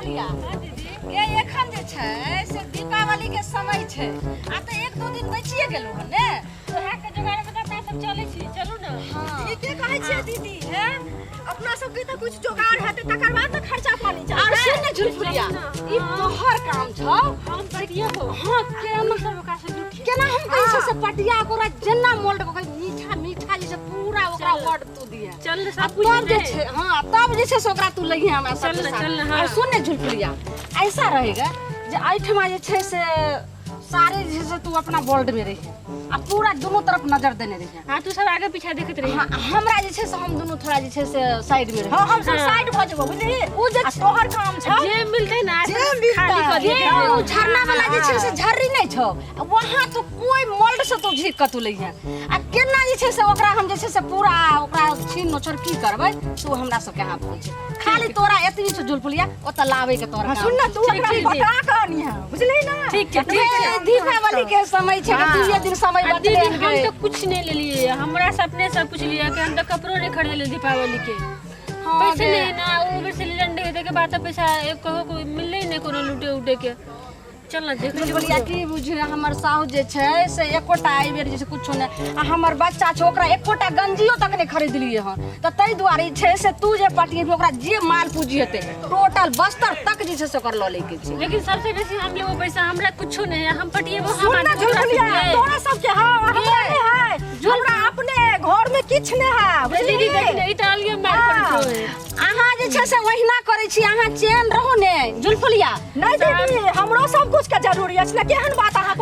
झुलफुलिया ये एखन जे छै से दीपावली के समय छै आ त एक दो दिन बचिए गेलो हन ने ओहे के जोगाड़ में त सब चलै छी चलू न। ठीके कहै छियै दीदी हैं अपना सब के त कुछ जोगाड़ हेतै तकर बाद त खर्चा पानी चलतै। और सुन ने झुलफुलिया ई तोहर काम छौ हम पटिया हो हां केना सब का से केना हम कैसे से पटिया कोरा जेना मोल्ड को मीठा मीठा जैसे पूरा ओकरा वर्ड तू दिए चल सब कुछ तब जे छै हां तब जे छै से ओकरा तू लइहे हमरा सब चल और सुन ने झुलफुलिया ऐसा रहेगा जे आइठमा जे छै से सारे जे से तू अपना वर्ल्ड में रही आ पूरा दोनों तरफ नजर देने रही। हां तू सब आगे पीछे देखत रही। हमरा जे छै से हम दोनों थोड़ा जे छै से साइड में रही। हां हम सब साइड भ जेबो बुझली उ जे तोहर काम छ जे मिलतै ना खाली कर दे उ झरना वाला जे छै से झर्री नै छ वहां तो कोई मोल्ड से तो झीक कतु लइहे आ केना जे छै से ओकरा हम जे छै से पूरा ओकरा छीन नोचर की करबै तू हमरा सब के हाथ में छै खाली तोरा एतनी से झुलफुलिया ओत लावे के तोरा सुन ना तू एकरा बता कहनी है बुझली ना ठीक छै दीपावली के समय छै तू ये दिन समय दीदी हम तो कुछ नहीं ले लिए हमरा से अपने सब कुछ लिया कि हम तो कपड़ो नहीं खरीदले दीपावली के पैसे नहीं ना उधर से लंडे दे के बात पैसा एक कहो कोई मिलले नहीं कोनो लूटे उटे के चल ना देख बोलिया कि बुझे हमर साहु जे छै से एकोटा आई बेर जे कुछ ने आ हमर बच्चा छै ओकरा एकोटा गंजियो तक नहीं खरीद लिए हन त तई दुआरे छै से तू जे पटिए ओकरा जे माल पूंजी हेते टोटल बस्तर तक जे छै से ओकर ल ले के छै। लेकिन सबसे बेसी हम लेबो पैसा हमरा कुछ नहीं है हम पटिए वो सुन ना झुलफुलिया तोरा सब के हां हमरा नहीं है हमरा अपने घर में किछ नहीं है बुझली देख ले इटालिया मार पड़ छै अहाँ जे छै से वहिना करै छी अहाँ चैन रहू ने झुलफुलिया नहीं दीदी हमरो सब कुछ के जरूरी अछि ना केहन बात अहाँ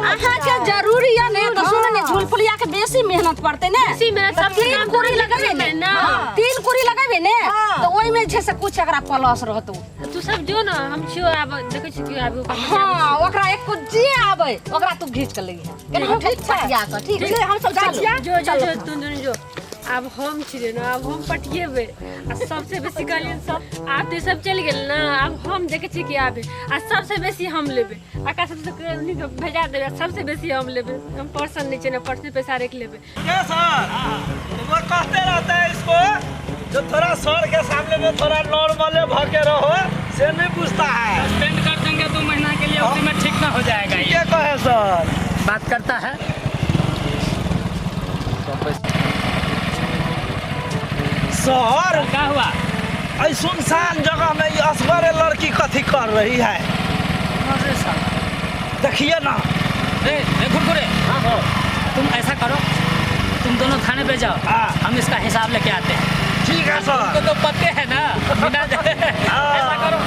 के जरूरी है ने तो सुन ने झुलफुलिया के बेसी मेहनत पड़ते ने बेसी मेहनत सब तीन कुरी लगाबे ने ना तीन कुरी लगाबे ने तो ओइ में जे से कुछ एकरा प्लस रहतो तू सब जो ना हम छियो आब देखै छी कि आब हां ओकरा एक कुछ जे आबै ओकरा तू घीच के लइहे केना हम पटिया के ठीक है हम सब जा छिया जो तू जो अब हम छिए ना अब हम पटिएबे आ सबसे बेसी कहलियन सब आते सब चल गेल ना अब हम देखे छी कि आबे आ सबसे बेसी हम लेबे आका सबसे भेजा देबे सबसे बेसी हम लेबे हम पर्सन नहीं छै ना पर्स में पैसा रख लेबे क्या सर वो कहते रहते हैं इसको जो थोड़ा सर के सामने में थोड़ा नॉर्मल भागे रहो से नहीं पूछता है सस्पेंड कर देंगे 2 महीना के लिए उसी में ठीक ना हो जाएगा ये कहे सर बात करता है सर क्या हुआ ऐ सुनसान जगह में ये असगरे लड़की कथी कर रही है देखिए ना कुरकुरे हाँ तुम ऐसा करो तुम दोनों थाने पे जाओ हम इसका हिसाब लेके आते हैं। ठीक है सर तो पते है ना ऐसा करो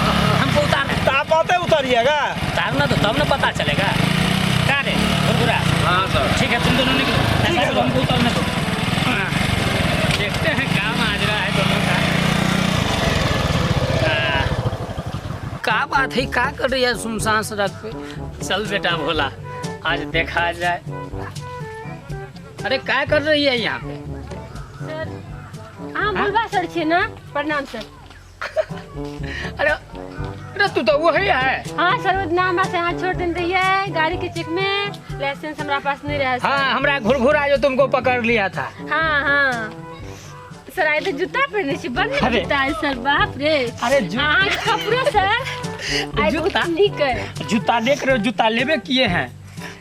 हमको उतार आप आते उतरिएगा उतारना तो तब ना पता चलेगा क्या रे कुरकुरा हाँ सर ठीक है तुम दोनों निकलो ऐसा करो हमको उतारने दो देखते हैं क्या माजरा है दोनों का क्या बात है क्या कर रही है सुनसान सड़क पे चल बेटा भोला आज देखा जाए अरे क्या कर रही है यहाँ पे सर हां बोलबा सर छी ना प्रणाम सर अरे अरे तू तो वही है हां सर नाम से हां छोड़ देन रही है गाड़ी के चेक में लाइसेंस हमरा पास नहीं रहा सर हाँ हमरा घुरघुरा जो तुमको पकड़ लिया था हां सर आए तो जूता पहने छी बढ़िया जूता है सर बाप रे अरे कपड़ा सर जूता ठीक है जूता देख रहे हो जूता लेबे किए हैं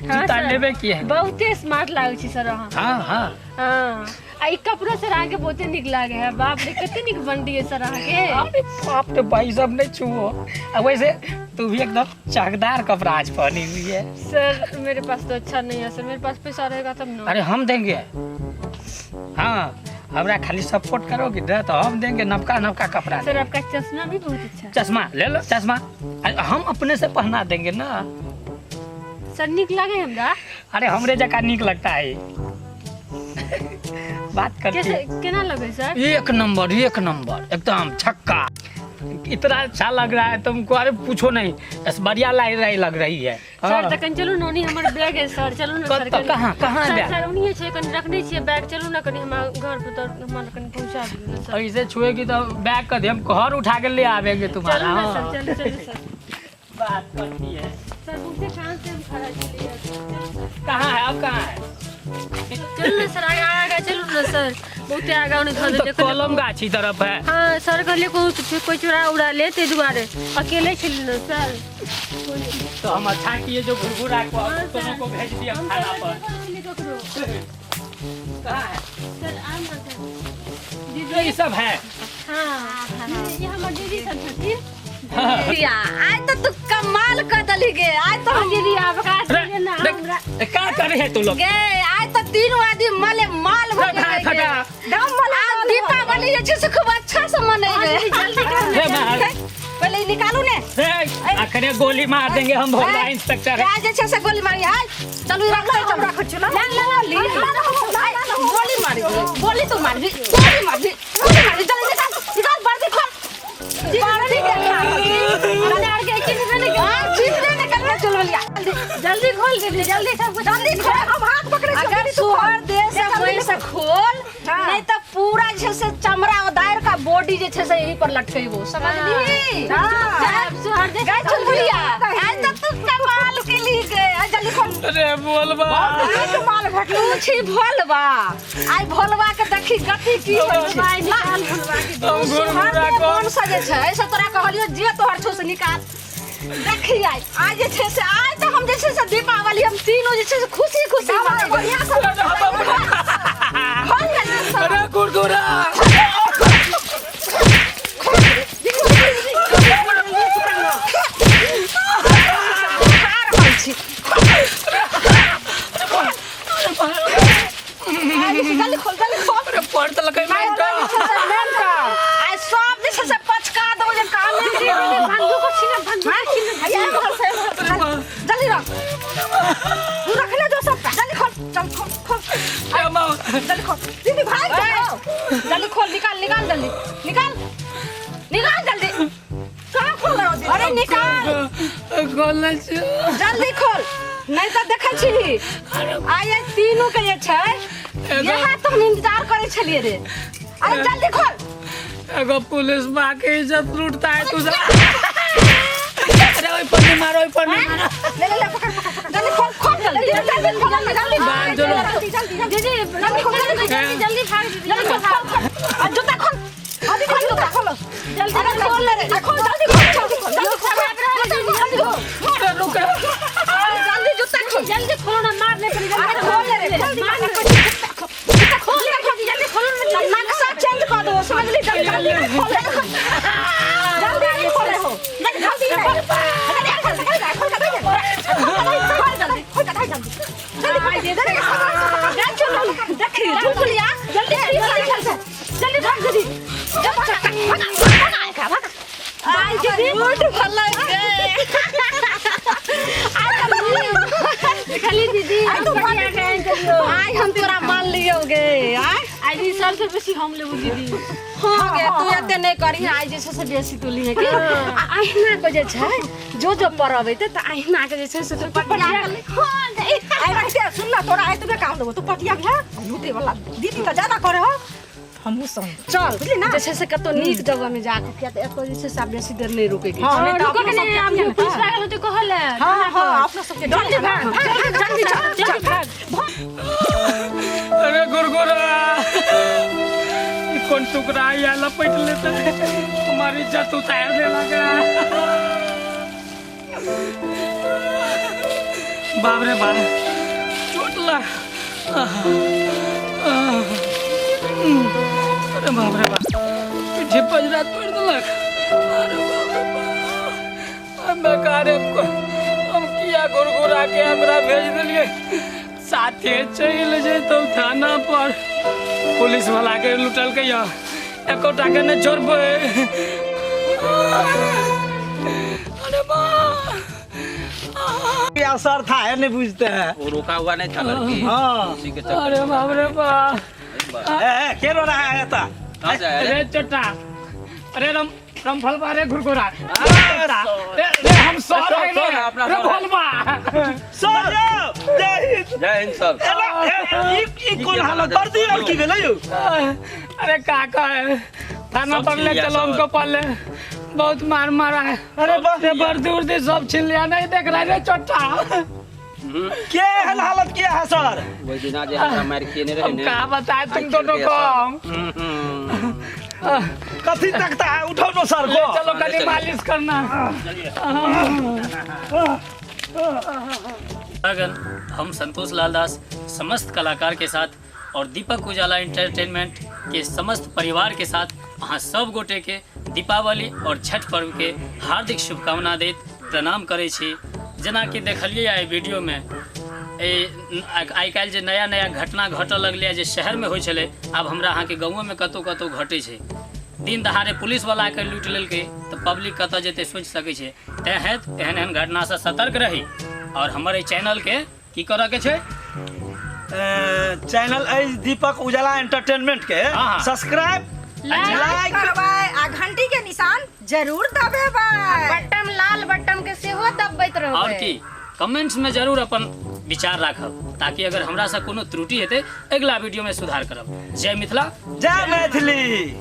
जूता लेबे किए हैं बहुते स्मार्ट लागे छी सर हां हां हां आई कपड़ा सर आगे बहुते निक लागे है बाप रे कितनी निक बंडी है सर आगे अरे बाप रे भाई सब नहीं छुओ वैसे तू भी एकदम चकदार कपड़ा आज पहनी हुई है सर मेरे पास तो अच्छा नहीं है सर मेरे पास पैसा रहेगा तब ना अरे हम देंगे हाँ हमरा खाली सपोर्ट करोगे ना तो हम देंगे नवका नवका कपड़ा सर आपका चश्मा भी बहुत अच्छा चश्मा ले लो चश्मा हम अपने से पहना देंगे ना सर निक लगे हमरा अरे हमरे जगह निक लगता है बात करते कैसे केना लगे सर एक नंबर एकदम छक्का इतना अच्छा लग रहा है तुमको अरे पूछो नहीं बढ़िया लग रही है सर तकन चलू नोनी हमर बैग है सर चलू ना सर कहां है बैग सर उन्हीं छै कन रखने छिए बैग चलू ना कनी हमरा घर पे तो हमरा कन पहुंचा दीजिए सर ऐसे छुएगी तो बैग का हम घर उठा के ले आवेंगे तुम्हारा चलो सर बात करती है सर मुझसे कहां से हम खड़ा चलिए कहां है अब कहां है चलो ना सर आगे चलो ना सर बहुत आगा उन्हें धर तो दे कलम गाछी तरफ है। हाँ सर कहले कोई चुरा उड़ा ले ते दुआरे अकेले छली ना सर। तो हम अच्छा किए जो घुरघुरा को दोनों को भेज दिया खाना पर। कहाँ है? सर आम दीदी तो ये सब है। हाँ ये हमारे दीदी सब थी। या आज तो तू कमाल कर दली गे। आज तो दीदी आप का अरे, ना हमरा क्या करे है तू लोग? गे आज तो तीनों आदमी मले माल हो गए गे। दम मले दीपावली जे से खूब अच्छा से मनेगे। जल्दी कर पहले निकालू ने। आखिर गोली मार देंगे हम भोला इंस्पेक्टर है। आज अच्छे से गोली मारी है। चलो रखो चलो। गोली मारी गोली तो मार दी गोली मार दी जल्दी निकाल बाल्टी खोल बाल्टी जल्दी खोल दीदी जल्दी सब कुछ जल्दी खोल हम हाथ पकड़े अगर सुहर दे से कोई से खोल नहीं तो पूरा जैसे चमड़ा और दायर का बॉडी जैसे से यहीं पर लटके वो समझ ली। सुहर दे गए चल बुलिया आज तक तू कमाल के लिए गए जल्दी खोल। अरे बोलबा कमाल भटलू छी भोलबा आई भोलबा के देखी गति की होय छै निकाल भुलवा के हम घुरघुरा कौन सजे छै ऐसा तोरा कहलियो जे तोहर छौ से निकाल देखी आज जे छै से आज तो हम जैसे से दीपावली हम तीनों जैसे से खुशी खुशी बढ़िया से अरे घुरघुरा जल्दी खोल अरे पड़ तो लगे मैं आज सब जैसे से पचका दो जे काम में बंदूक को छीन जल्दी रख तू रख ले जो सब जल्दी खोल चल खोल जल्दी खोल दीदी भाई जल्दी खोल निकाल जल्दी कहाँ खोल रहा हो अरे निकाल खोलना जल्दी खोल नहीं तो देखै छी आय तीनों के जे छै यहाँ तो हम इंतजार करे छलिए रे अरे जल्दी खोल एगो पुलिस बाकी इज्जत लूटता है तुझे। अरे ओए पर मारो ओए पर मारो ले पकड़ जल्दी खोल जल्दी बांध दो दीदी जल्दी भाग दीदी जल्दी खोल और जूता खोल अभी खोल जूता खोलो जल्दी खोल ले खोल जल्दी अरे रुक जल्दी जूता खोल जल्दी खोलो ना मारने के लिए अरे खोल ले जूता खोल जल्दी खोल नक्शा चेंज कर दो समझ ली जल्दी खोल जल्दी खोल हो जल्दी दीदी आज हम तोरा मान लियोगे आज सबसे बेसी हम लेबू दीदी हाँ गे तू एते नहीं करी आज जैसे से बेसी तू ली है कि आहिना को जे छै जो परब हेते त आहिना के जे छै से तू पटिया हां आई रखते सुन ना तोरा एतबे काम देबो तू पटिया भे लूटे वाला दीदी त ज्यादा करे हो हमहु संग चल बुझली ना जैसे से कतो नीक जगह में जाके किया त एतो जैसे से बेसी देर नहीं रुके के हां रुको के नहीं हम पुलिस लागल तो कहले हां अपना सबके जल्दी भाग जल्दी भाग अरे गुरगुरा कौन टुकड़ा या लपेट लेता है हमारी इज्जत उतारने लगा। बाप रे बाप चोट लगा अरे बाप रे बाप पीछे पजरा तोड़ दिलक। अरे बाप रे बाप हम बेकार हम किया गुरगुरा के हमरा भेज दिलिए साथे चल जैतौ थाना पर पुलिस वाला के लुटल के एको टाके न छोड़बे। अरे क्या असर था है नहीं बुझते हैं वो रुका हुआ नहीं था लड़की हाँ उसी के चक्कर अरे बाप रे बाप क्या रो रहा है था कहाँ से आया रे? अरे चोटा अरे रमफल बारे घुरघुरा रे हम सो रहे सो ना, अपना रे सो रहे। भोलबा सो जाओ जय हिंद जय हिंद सर ई कौन हालत वर्दी और की भेलै यौ अरे काका है थाना सब पर छीन ले लिया चलो सब। हमको पहले बहुत मार मारा है अरे बाप से वर्दी उर्दी सब छीन लिया नहीं देख रहा रे चोटा के एहन हालत किया है सर? वही दिना जे हमरा मार के ने रहे अब ने का बताए तुम आई दोनों खेल को के कथी तकता है? उठो ना सर को। चलो कभी मालिश करना। अगन हम संतोष लाल दास समस्त कलाकार के साथ और दीपक उजाला एंटरटेनमेंट के समस्त परिवार के साथ अहाँ सब गोटे के दीपावली और छठ पर्व के हार्दिक शुभकामना देत प्रणाम करे छी। जेना कि देखलिए आइ वीडियो में आइ काल्हि जे नया नया घटना घटऽ लगलै जे शहर में होइ छलै आब हमरा अहाँ के गाँवों में कतौ कतौ घटै छै। दिन दहाड़े पुलिस वाला के लूट लेलकै तो पब्लिक कतऽ जेतै सोचि सकै छै। तेँ हेत एहन एहन घटना से सतर्क रही और हमर एहि चैनल के की करऽ के छै चैनल दीपक उजाला एंटरटेनमेंट के हाँ। सब्सक्राइब लाइक करबै आ घंटी के निशान जरूर दबेबै। बटन लाल बटन के सेहो दबबैत रहबै। और की कमेंट्स में जरूर अपन विचार राखब ताकि अगर हमरा से कोनो त्रुटि हेतै अगला वीडियो में सुधार करब। जय मिथिला जय मैथिली।